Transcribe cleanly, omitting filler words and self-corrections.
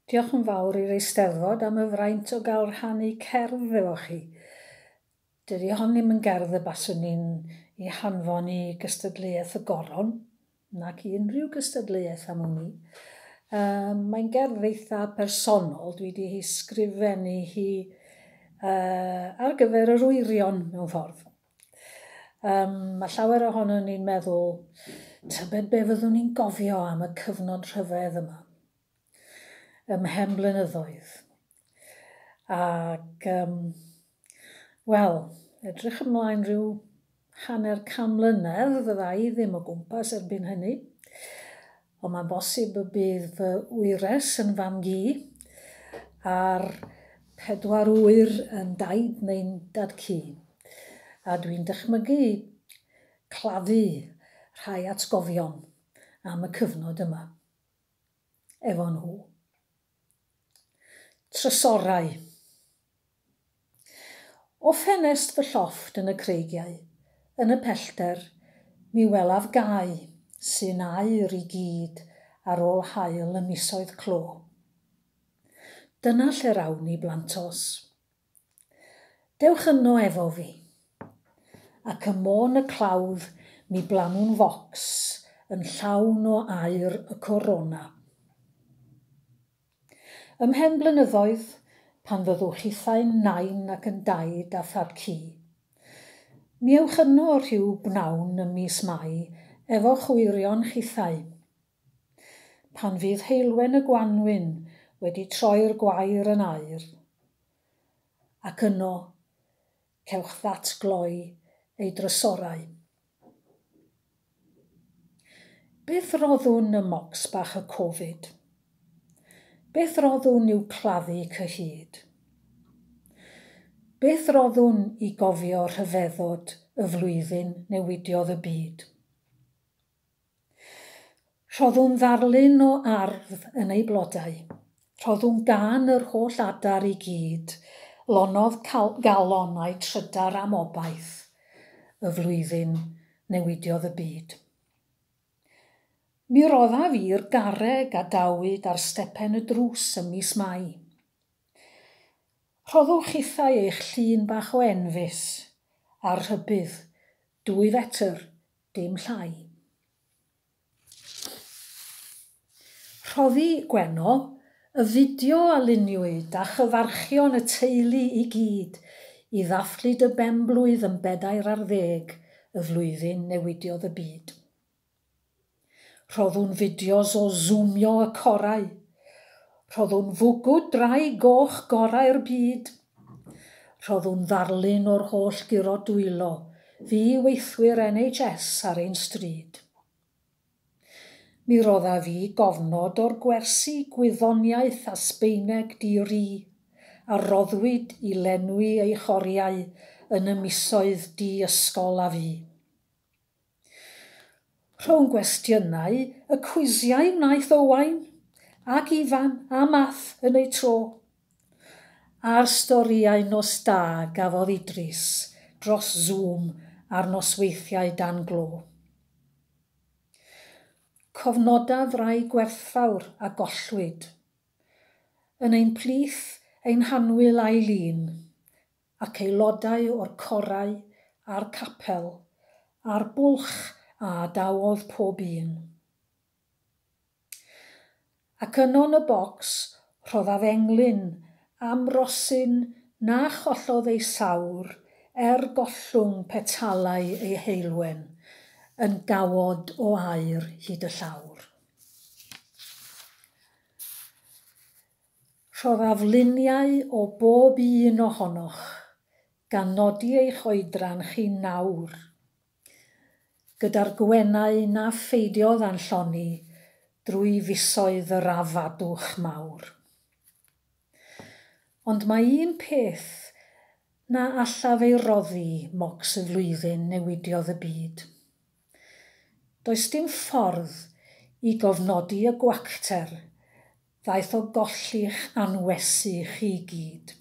Diolch yn fawr i'r Eisteddfod am y fraint o gael rhannu cerdd efo chi. Dydy hon ddim yn gerdd y baswn ni'n ei hanfon i gystadleuaeth y goron, nac i unrhyw gystadleuaeth am hwnni. Mae'n gerdd eitha personol, dwi wedi hi sgrifennu hi ar gyfer yr wyrion mewn ffordd. Mae llawer ohono ni'n meddwl, tybed be fyddwn ni'n gofio am y cyfnod rhyfedd yma. Ymhen blynyddoedd. Ac, wel, edrych ymlaen rhyw hanner can mlynedd, fydda i ddim o gwmpas erbyn hynny. Ond mae'n bosib y bydd fy wyres yn fam gi a'r 4 wyr yn daid neu'n dad cu. A dwi'n dychmygu claddu rhai atgofion am y cyfnod yma efo nhw. Trysorau. O ffenest fy llofft yn y creigiau, yn y pellter, mi welaf gau sy'n aur i gyd ar ôl hael y misoedd clo. Dyna lle rawn ni blantos. Dewch yno efo fi, ac ymôn y clawdd mi blanwn focs yn llawn o aur y corona. Ymhen blynyddoedd, pan fyddwch chithau'n nain ac yn daid a thad cu. Mi ewch yno rhyw bnawn ym mis Mai efo chwyrion chithau. Pan fydd heilwen y Gwanwyn wedi troi'r gwair yn aur. Ac yno, cewch ddatgloi ei drysorau. Beth roddwn y mocs bach y Covid? Beth roddwn i'w claddu cyhyd? Beth roddwn i gofio rhyfeddod y flwyddyn newidiodd y byd? Rhoddwn ddarlun o ardd yn ei blodau. Rhoddwn gan yr holl adar i gyd, lonodd galon a'i trydar am obaith y flwyddyn newidiodd y byd. Mi rodda fi'r garreg a dawyd ar stepen y drws ym mis Mai. Rhoddwch chithau eich llun bach o enfys, a'r rhybydd, 2 fetr, dim llai. Rhoddi Gweno y fideo a luniwyd a chyfarchion y teulu i gyd i ddathlu dy benblwydd yn 40 y flwyddyn newidiodd y byd. Rhoddwn fideos o zoomio y corau. Rhoddwn fwgwd drai goch gorau'r byd. Rhoddwn ddarlun o'r holl giro dwylo, fi weithwyr NHS ar ein stryd. Mi rodda fi gofnod o'r gwersi gwyddoniaeth a Sbeineg di-ri, a roddwyd i lenwi ei choriau yn y misoedd di-ysgol a fi. Rho'n gwestiynau, y cwisiau wnaeth Owain, ac Ifan a Math yn ei tro. A'r storiau nos da gafodd Idris dros Zoom ar nosweithiau dan glo. Cofnodaf rai gwerthfawr a gollwyd. Yn ein plith ein hanwyl Eileen, ac aelodau o'r corau a'r capel, a'r bwlch a dawodd pob un. Ac yno yn y bocs rhoddaf englyn am rosyn na chollodd ei sawr gollwng petalau ei heilwen yn gawod o aur hyd y llawr. Rhoddaf luniau o bob un ohonoch gan nodi eich oedran chi nawr, gyda'r gwennau na pheidiodd anlloni drwy fisoedd yr afadwch mawr. Ond mae un peth na allaf ei roddi mocs y flwyddyn newidiodd y byd. Does dim ffordd i gofnodi y gwacter ddaeth o golli'ch anwesu chi gyd.